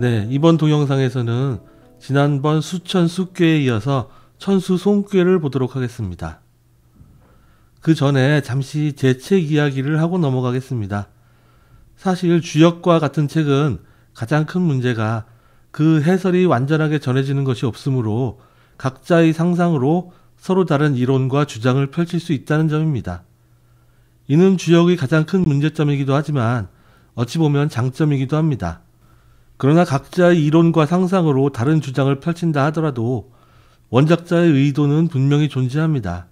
네, 이번 동영상에서는 지난번 수천수꾀에 이어서 천수송꾀를 보도록 하겠습니다. 그 전에 잠시 제 책 이야기를 하고 넘어가겠습니다. 사실 주역과 같은 책은 가장 큰 문제가 그 해설이 완전하게 전해지는 것이 없으므로 각자의 상상으로 서로 다른 이론과 주장을 펼칠 수 있다는 점입니다. 이는 주역의 가장 큰 문제점이기도 하지만 어찌 보면 장점이기도 합니다. 그러나 각자의 이론과 상상으로 다른 주장을 펼친다 하더라도 원작자의 의도는 분명히 존재합니다.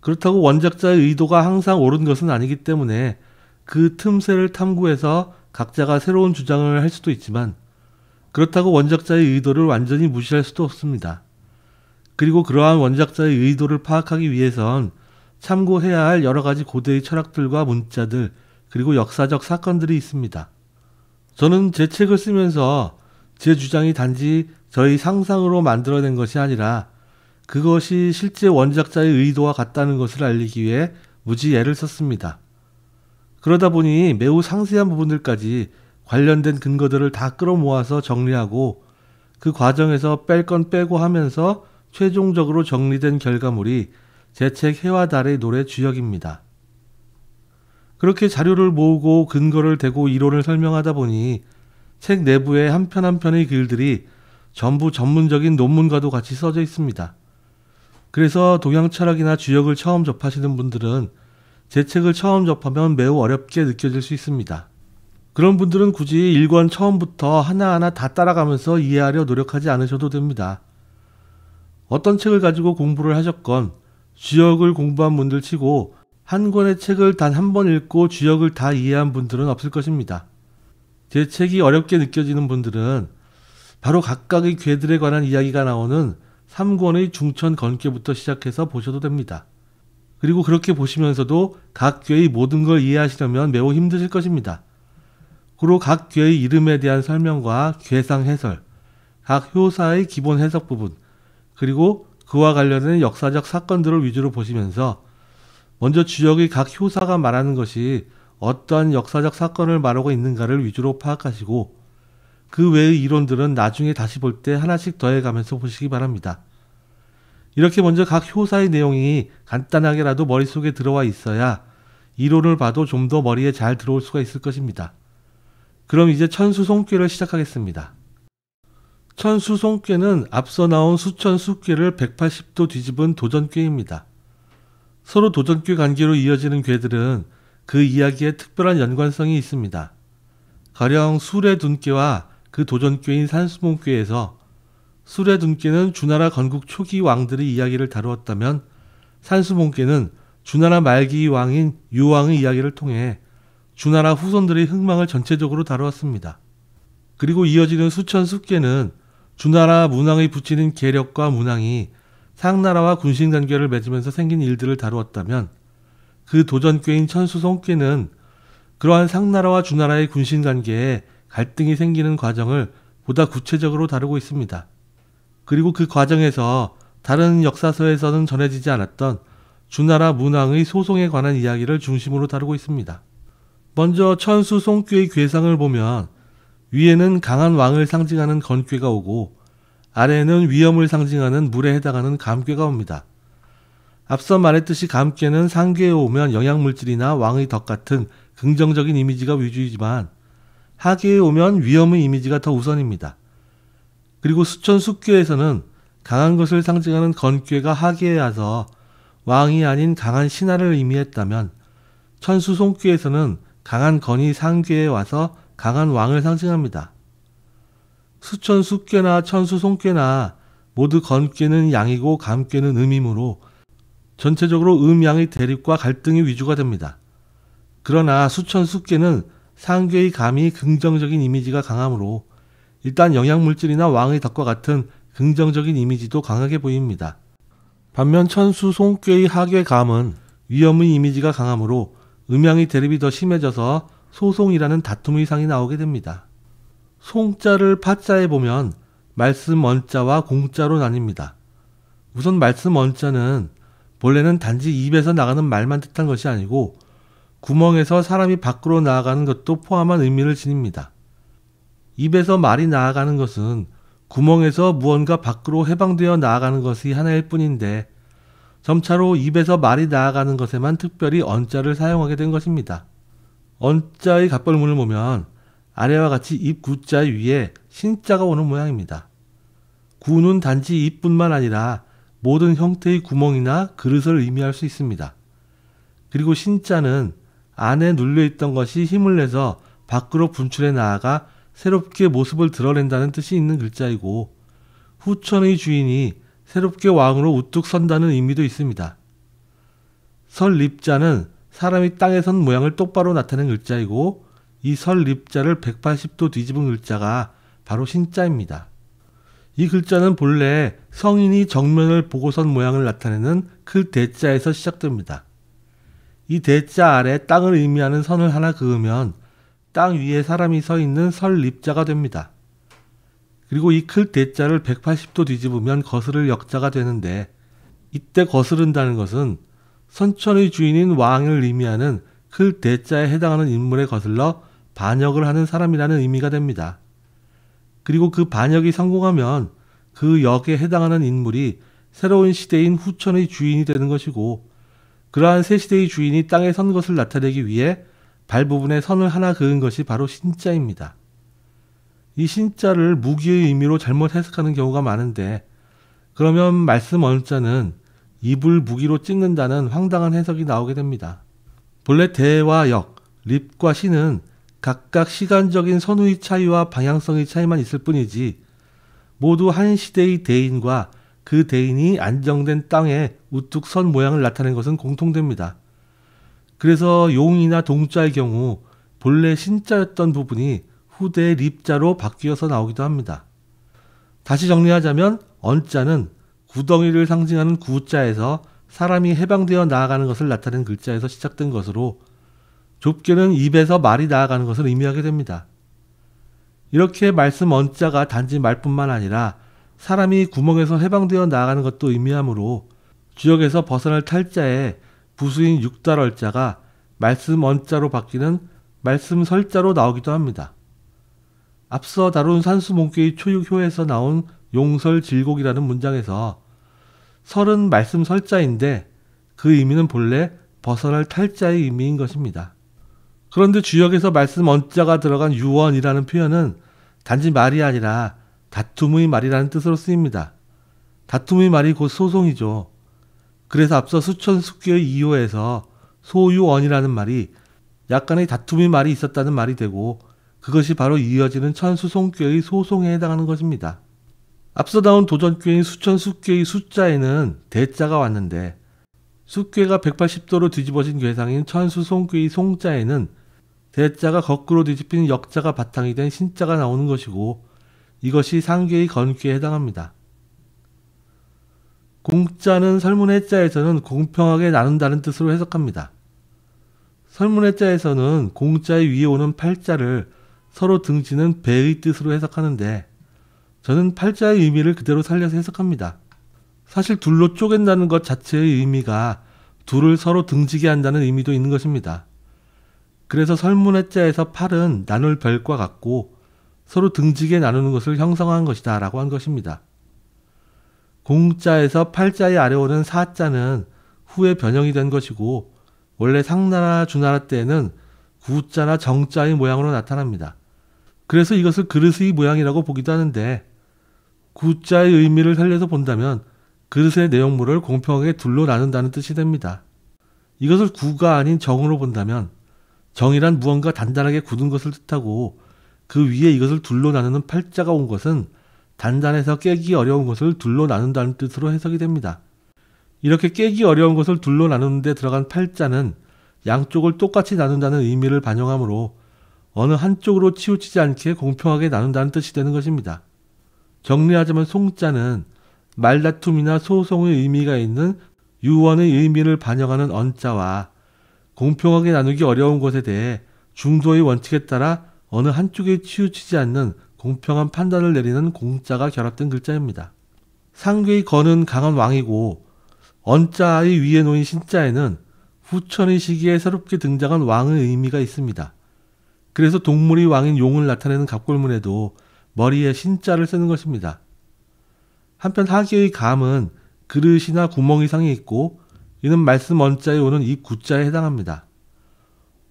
그렇다고 원작자의 의도가 항상 옳은 것은 아니기 때문에 그 틈새를 탐구해서 각자가 새로운 주장을 할 수도 있지만 그렇다고 원작자의 의도를 완전히 무시할 수도 없습니다. 그리고 그러한 원작자의 의도를 파악하기 위해선 참고해야 할 여러 가지 고대의 철학들과 문자들 그리고 역사적 사건들이 있습니다. 저는 제 책을 쓰면서 제 주장이 단지 저희 상상으로 만들어낸 것이 아니라 그것이 실제 원작자의 의도와 같다는 것을 알리기 위해 무지 애를 썼습니다. 그러다 보니 매우 상세한 부분들까지 관련된 근거들을 다 끌어모아서 정리하고 그 과정에서 뺄 건 빼고 하면서 최종적으로 정리된 결과물이 제 책 해와 달의 노래 주역입니다. 그렇게 자료를 모으고 근거를 대고 이론을 설명하다 보니 책 내부에 한 편 한 편의 글들이 전부 전문적인 논문과도 같이 써져 있습니다. 그래서 동양철학이나 주역을 처음 접하시는 분들은 제 책을 처음 접하면 매우 어렵게 느껴질 수 있습니다. 그런 분들은 굳이 1권 처음부터 하나하나 다 따라가면서 이해하려 노력하지 않으셔도 됩니다. 어떤 책을 가지고 공부를 하셨건 주역을 공부한 분들 치고 한 권의 책을 단 한 번 읽고 주역을 다 이해한 분들은 없을 것입니다. 제 책이 어렵게 느껴지는 분들은 바로 각각의 괴들에 관한 이야기가 나오는 3권의 중천 건괴부터 시작해서 보셔도 됩니다. 그리고 그렇게 보시면서도 각 괴의 모든 걸 이해하시려면 매우 힘드실 것입니다. 그리고 각 괴의 이름에 대한 설명과 괴상 해설, 각 효사의 기본 해석 부분, 그리고 그와 관련된 역사적 사건들을 위주로 보시면서 먼저 주역의 각 효사가 말하는 것이 어떠한 역사적 사건을 말하고 있는가를 위주로 파악하시고 그 외의 이론들은 나중에 다시 볼 때 하나씩 더해가면서 보시기 바랍니다. 이렇게 먼저 각 효사의 내용이 간단하게라도 머릿속에 들어와 있어야 이론을 봐도 좀 더 머리에 잘 들어올 수가 있을 것입니다. 그럼 이제 천수송꾀를 시작하겠습니다. 천수송꾀는 앞서 나온 수천수꾀를 180도 뒤집은 도전꾀입니다. 서로 도전꾀 관계로 이어지는 꾀들은 그 이야기에 특별한 연관성이 있습니다. 가령 수레둔꾀와 그 도전꾀인 산수몽꾀에서 수레둔꾀는 주나라 건국 초기 왕들의 이야기를 다루었다면 산수몽꾀는 주나라 말기 왕인 유왕의 이야기를 통해 주나라 후손들의 흥망을 전체적으로 다루었습니다. 그리고 이어지는 수천수꾀는 주나라 문왕의 붙이는 계력과 문왕이 상나라와 군신관계를 맺으면서 생긴 일들을 다루었다면 그 도전꾀인 천수송꾀는 그러한 상나라와 주나라의 군신관계에 갈등이 생기는 과정을 보다 구체적으로 다루고 있습니다. 그리고 그 과정에서 다른 역사서에서는 전해지지 않았던 주나라 문왕의 소송에 관한 이야기를 중심으로 다루고 있습니다. 먼저 천수송꾀의 궤상을 보면 위에는 강한 왕을 상징하는 건꾀가 오고 아래에는 위험을 상징하는 물에 해당하는 감꾀가 옵니다. 앞서 말했듯이 감꾀는 상괴에 오면 영양물질이나 왕의 덕 같은 긍정적인 이미지가 위주이지만 하괴에 오면 위험의 이미지가 더 우선입니다. 그리고 수천수꾀에서는 강한 것을 상징하는 건꾀가 하괴에 와서 왕이 아닌 강한 신하를 의미했다면 천수송꾀에서는 강한 건이 상괴에 와서 강한 왕을 상징합니다. 수천수꾀나 천수송꾀나 모두 건꾀는 양이고 감꾀는 음이므로 전체적으로 음양의 대립과 갈등이 위주가 됩니다. 그러나 수천수꾀는 상괴의 감이 긍정적인 이미지가 강하므로 일단 영양물질이나 왕의 덕과 같은 긍정적인 이미지도 강하게 보입니다. 반면 천수송꾀의 하괴감은 위험의 이미지가 강하므로 음양의 대립이 더 심해져서 소송이라는 다툼의 상이 나오게 됩니다. 송자를 파자에 보면 말씀 원자와 공자로 나뉩니다. 우선 말씀 원자는 본래는 단지 입에서 나가는 말만 뜻한 것이 아니고 구멍에서 사람이 밖으로 나아가는 것도 포함한 의미를 지닙니다. 입에서 말이 나아가는 것은 구멍에서 무언가 밖으로 해방되어 나아가는 것이 하나일 뿐인데 점차로 입에서 말이 나아가는 것에만 특별히 언자를 사용하게 된 것입니다. 언자의 갑벌문을 보면 아래와 같이 입 구자 위에 신자가 오는 모양입니다. 구는 단지 입뿐만 아니라 모든 형태의 구멍이나 그릇을 의미할 수 있습니다. 그리고 신자는 안에 눌려있던 것이 힘을 내서 밖으로 분출해 나아가 새롭게 모습을 드러낸다는 뜻이 있는 글자이고, 후천의 주인이 새롭게 왕으로 우뚝 선다는 의미도 있습니다. 설립자는 사람이 땅에 선 모양을 똑바로 나타낸 글자이고, 이 설립자를 180도 뒤집은 글자가 바로 신자입니다. 이 글자는 본래 성인이 정면을 보고 선 모양을 나타내는 그 대자에서 시작됩니다. 이 대자 아래 땅을 의미하는 선을 하나 그으면 땅 위에 사람이 서 있는 설립자가 됩니다. 그리고 이 클 대자를 180도 뒤집으면 거스를 역자가 되는데, 이때 거스른다는 것은 선천의 주인인 왕을 의미하는 클 대자에 해당하는 인물에 거슬러 반역을 하는 사람이라는 의미가 됩니다. 그리고 그 반역이 성공하면 그 역에 해당하는 인물이 새로운 시대인 후천의 주인이 되는 것이고, 그러한 새 시대의 주인이 땅에 선 것을 나타내기 위해 발 부분에 선을 하나 그은 것이 바로 신자입니다. 이 신자를 무기의 의미로 잘못 해석하는 경우가 많은데, 그러면 말씀 언자는 입을 무기로 찍는다는 황당한 해석이 나오게 됩니다. 본래 대와 역, 립과 신은 각각 시간적인 선후의 차이와 방향성의 차이만 있을 뿐이지 모두 한 시대의 대인과 그 대인이 안정된 땅에 우뚝 선 모양을 나타낸 것은 공통됩니다. 그래서 용이나 동자의 경우 본래 신자였던 부분이 후대의 립자로 바뀌어서 나오기도 합니다. 다시 정리하자면 언자는 구덩이를 상징하는 구자에서 사람이 해방되어 나아가는 것을 나타낸 글자에서 시작된 것으로 좁게는 입에서 말이 나아가는 것을 의미하게 됩니다. 이렇게 말씀 언자가 단지 말뿐만 아니라 사람이 구멍에서 해방되어 나아가는 것도 의미하므로 주역에서 벗어날 탈자에 부수인 육달얼자가 말씀 언자로 바뀌는 말씀 설자로 나오기도 합니다. 앞서 다룬 산수몽교의 초육효에서 나온 용설질곡이라는 문장에서 설은 말씀 설자인데 그 의미는 본래 벗어날 탈자의 의미인 것입니다. 그런데 주역에서 말씀 언자가 들어간 유언이라는 표현은 단지 말이 아니라 다툼의 말이라는 뜻으로 쓰입니다. 다툼의 말이 곧 소송이죠. 그래서 앞서 수천숙기의 2호에서 소유언이라는 말이 약간의 다툼의 말이 있었다는 말이 되고, 그것이 바로 이어지는 천수송교의 소송에 해당하는 것입니다. 앞서 나온 도전교인 수천숙교의 숫자에는 대자가 왔는데, 숙괴가 180도로 뒤집어진 괴상인 천수송교의 송자에는 대자가 거꾸로 뒤집힌 역자가 바탕이 된 신자가 나오는 것이고, 이것이 상괴의 건괴에 해당합니다. 공자는 설문해자에서는 공평하게 나눈다는 뜻으로 해석합니다. 설문해자에서는 공자의 위에 오는 팔자를 서로 등지는 배의 뜻으로 해석하는데, 저는 팔자의 의미를 그대로 살려서 해석합니다. 사실 둘로 쪼갠다는 것 자체의 의미가 둘을 서로 등지게 한다는 의미도 있는 것입니다. 그래서 설문해자에서 팔은 나눌 별과 같고 서로 등지게 나누는 것을 형성한 것이다 라고 한 것입니다. 공자에서 팔자의 아래 오는 사자는 후에 변형이 된 것이고, 원래 상나라 주나라 때에는 구자나 정자의 모양으로 나타납니다. 그래서 이것을 그릇의 모양이라고 보기도 하는데, 구자의 의미를 살려서 본다면 그릇의 내용물을 공평하게 둘로 나눈다는 뜻이 됩니다. 이것을 구가 아닌 정으로 본다면 정이란 무언가 단단하게 굳은 것을 뜻하고, 그 위에 이것을 둘로 나누는 팔자가 온 것은 단단해서 깨기 어려운 것을 둘로 나눈다는 뜻으로 해석이 됩니다. 이렇게 깨기 어려운 것을 둘로 나누는 데 들어간 팔자는 양쪽을 똑같이 나눈다는 의미를 반영하므로 어느 한쪽으로 치우치지 않게 공평하게 나눈다는 뜻이 되는 것입니다. 정리하자면 송자는 말다툼이나 소송의 의미가 있는 유언의 의미를 반영하는 언자와 공평하게 나누기 어려운 것에 대해 중도의 원칙에 따라 어느 한쪽에 치우치지 않는 공평한 판단을 내리는 공자가 결합된 글자입니다. 상괴의 건은 강한 왕이고, 언자의 위에 놓인 신자에는 후천의 시기에 새롭게 등장한 왕의 의미가 있습니다. 그래서 동물이 왕인 용을 나타내는 갑골문에도 머리에 신자를 쓰는 것입니다. 한편 하계의 감은 그릇이나 구멍 이상이 있고 이는 말씀 언자에 오는 입 구자에 해당합니다.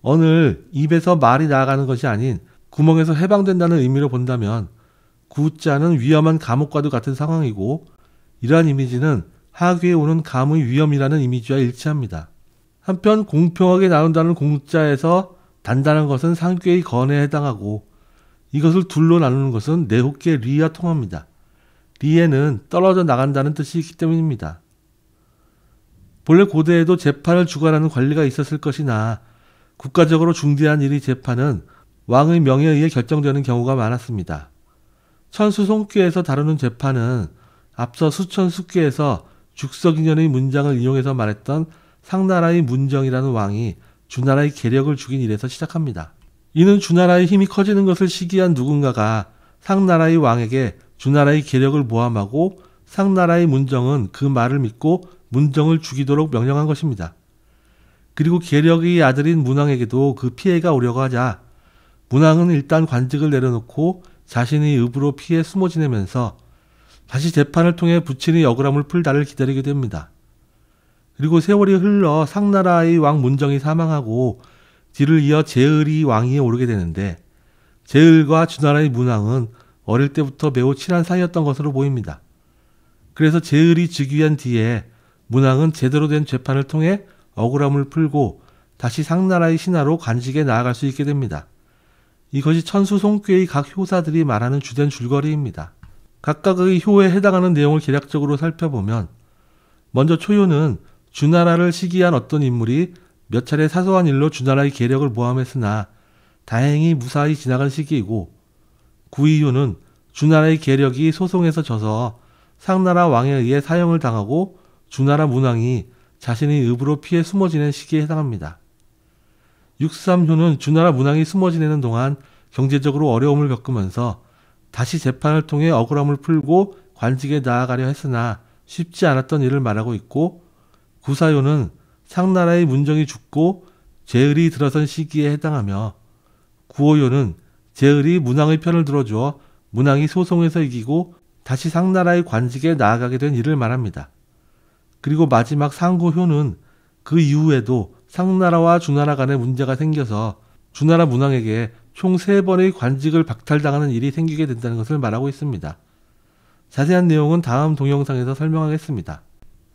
언을 입에서 말이 나아가는 것이 아닌 구멍에서 해방된다는 의미로 본다면 구자는 위험한 감옥과도 같은 상황이고 이러한 이미지는 하계에 오는 감의 위험이라는 이미지와 일치합니다. 한편 공평하게 나눈다는 공자에서 단단한 것은 상괴의 건에 해당하고 이것을 둘로 나누는 것은 내혹계 리와 통합니다. 리에는 떨어져 나간다는 뜻이 있기 때문입니다. 본래 고대에도 재판을 주관하는 관리가 있었을 것이나 국가적으로 중대한 일의 재판은 왕의 명에 의해 결정되는 경우가 많았습니다. 천수송괴에서 다루는 재판은 앞서 수천수괴에서 죽석인연의 문장을 이용해서 말했던 상나라의 문정이라는 왕이 주나라의 계력을 죽인 일에서 시작합니다. 이는 주나라의 힘이 커지는 것을 시기한 누군가가 상나라의 왕에게 주나라의 계력을 모함하고 상나라의 문정은 그 말을 믿고 문정을 죽이도록 명령한 것입니다. 그리고 계력의 아들인 문왕에게도 그 피해가 오려고 하자 문왕은 일단 관직을 내려놓고 자신의 읍으로 피해 숨어 지내면서 다시 재판을 통해 부친의 억울함을 풀 날을 기다리게 됩니다. 그리고 세월이 흘러 상나라의 왕 문정이 사망하고 뒤를 이어 제을이 왕위에 오르게 되는데 제을과 주나라의 문왕은 어릴 때부터 매우 친한 사이였던 것으로 보입니다. 그래서 제을이 즉위한 뒤에 문왕은 제대로 된 재판을 통해 억울함을 풀고 다시 상나라의 신하로 관직에 나아갈 수 있게 됩니다. 이것이 천수송괴의 각 효사들이 말하는 주된 줄거리입니다. 각각의 효에 해당하는 내용을 개략적으로 살펴보면 먼저 초효는 주나라를 시기한 어떤 인물이 몇 차례 사소한 일로 주나라의 계력을 모함했으나 다행히 무사히 지나간 시기이고 구의효는 주나라의 계력이 소송에서 져서 상나라 왕에 의해 사형을 당하고 주나라 문왕이 자신의 읍으로 피해 숨어 지낸 시기에 해당합니다. 육삼효는 주나라 문왕이 숨어 지내는 동안 경제적으로 어려움을 겪으면서 다시 재판을 통해 억울함을 풀고 관직에 나아가려 했으나 쉽지 않았던 일을 말하고 있고 구사효는 상나라의 문정이 죽고 제을이 들어선 시기에 해당하며 구호효는 제을이 문왕의 편을 들어주어 문왕이 소송에서 이기고 다시 상나라의 관직에 나아가게 된 일을 말합니다. 그리고 마지막 상구효는 그 이후에도 상나라와 주나라 간에 문제가 생겨서 주나라 문왕에게 총 3번의 관직을 박탈당하는 일이 생기게 된다는 것을 말하고 있습니다. 자세한 내용은 다음 동영상에서 설명하겠습니다.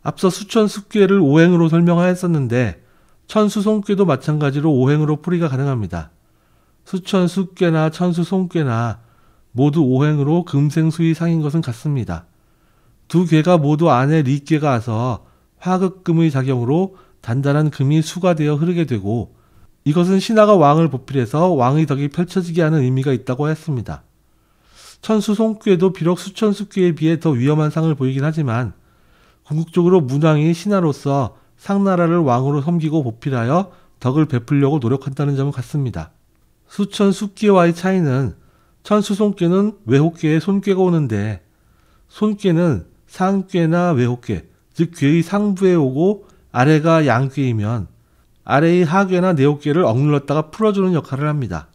앞서 수천수괴를 오행으로 설명하였었는데 천수송괴도 마찬가지로 오행으로 풀이가 가능합니다. 수천수괴나 천수송괴나 모두 오행으로 금생수의 상인 것은 같습니다. 두 괴가 모두 안에 리괴가 와서 화극금의 작용으로 단단한 금이 수가 되어 흐르게 되고 이것은 신하가 왕을 보필해서 왕의 덕이 펼쳐지게 하는 의미가 있다고 했습니다. 천수송괴도 비록 수천수괴에 비해 더 위험한 상을 보이긴 하지만 궁극적으로 문왕이 신하로서 상나라를 왕으로 섬기고 보필하여 덕을 베풀려고 노력한다는 점은 같습니다. 수천수괴와의 차이는 천수송괴는 외혹괴에 손괴가 오는데 손괴는 상괴나 외혹괴, 즉 괴의 상부에 오고 아래가 양괴이면 아래의 하괴나 내혹괴를 억눌렀다가 풀어주는 역할을 합니다.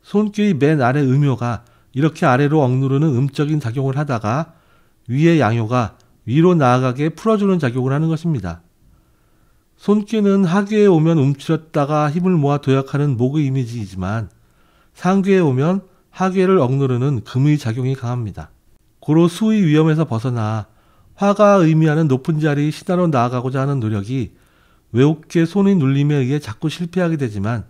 손괴의 맨 아래 음효가 이렇게 아래로 억누르는 음적인 작용을 하다가 위의 양효가 위로 나아가게 풀어주는 작용을 하는 것입니다. 손괴는 하괴에 오면 움츠렸다가 힘을 모아 도약하는 목의 이미지이지만 상괴에 오면 하괴를 억누르는 금의 작용이 강합니다. 고로 수의 위험에서 벗어나 화가 의미하는 높은 자리의 신하로 나아가고자 하는 노력이 외혹괴 손의 눌림에 의해 자꾸 실패하게 되지만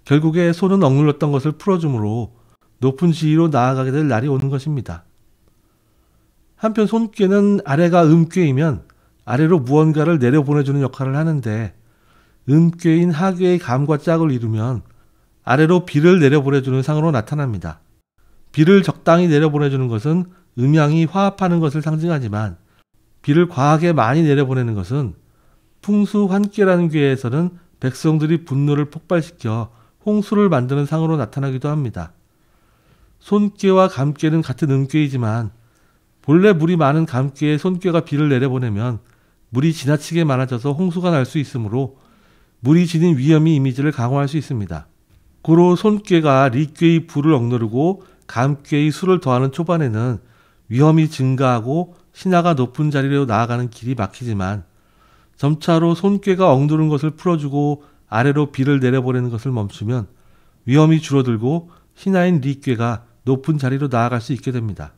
결국에 손은 억눌렀던 것을 풀어주므로 높은 지위로 나아가게 될 날이 오는 것입니다. 한편 손괴는 아래가 음괴이면 아래로 무언가를 내려보내주는 역할을 하는데 음괴인 하괴의 감과 짝을 이루면 아래로 비를 내려보내주는 상으로 나타납니다. 비를 적당히 내려보내주는 것은 음양이 화합하는 것을 상징하지만 비를 과하게 많이 내려보내는 것은 풍수환괴라는 괴에서는 백성들이 분노를 폭발시켜 홍수를 만드는 상으로 나타나기도 합니다. 손괴와 감괴는 같은 음괴이지만 본래 물이 많은 감괴에 손괴가 비를 내려보내면 물이 지나치게 많아져서 홍수가 날 수 있으므로 물이 지닌 위험이 이미지를 강화할 수 있습니다. 고로 손꾀가 리꾀의 부를 억누르고 감꾀의 수를 더하는 초반에는 위험이 증가하고 신하가 높은 자리로 나아가는 길이 막히지만 점차로 손꾀가 억누른 것을 풀어주고 아래로 비를 내려보내는 것을 멈추면 위험이 줄어들고 신하인 리꾀가 높은 자리로 나아갈 수 있게 됩니다.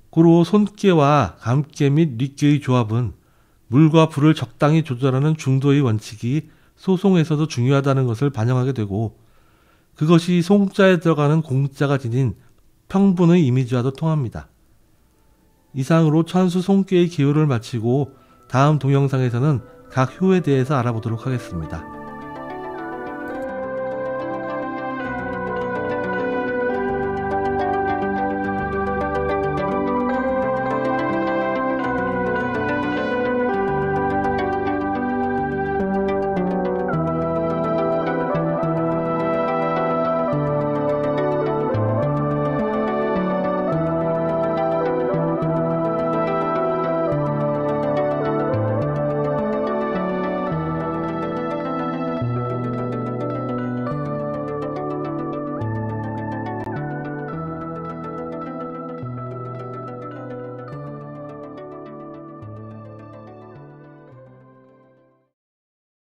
고로 손꾀와 감꾀 및 리꾀의 조합은 물과 불을 적당히 조절하는 중도의 원칙이 소송에서도 중요하다는 것을 반영하게 되고 그것이 송자에 들어가는 공자가 지닌 평분의 이미지와도 통합니다. 이상으로 천수 송꾀의 기호를 마치고 다음 동영상에서는 각 효에 대해서 알아보도록 하겠습니다.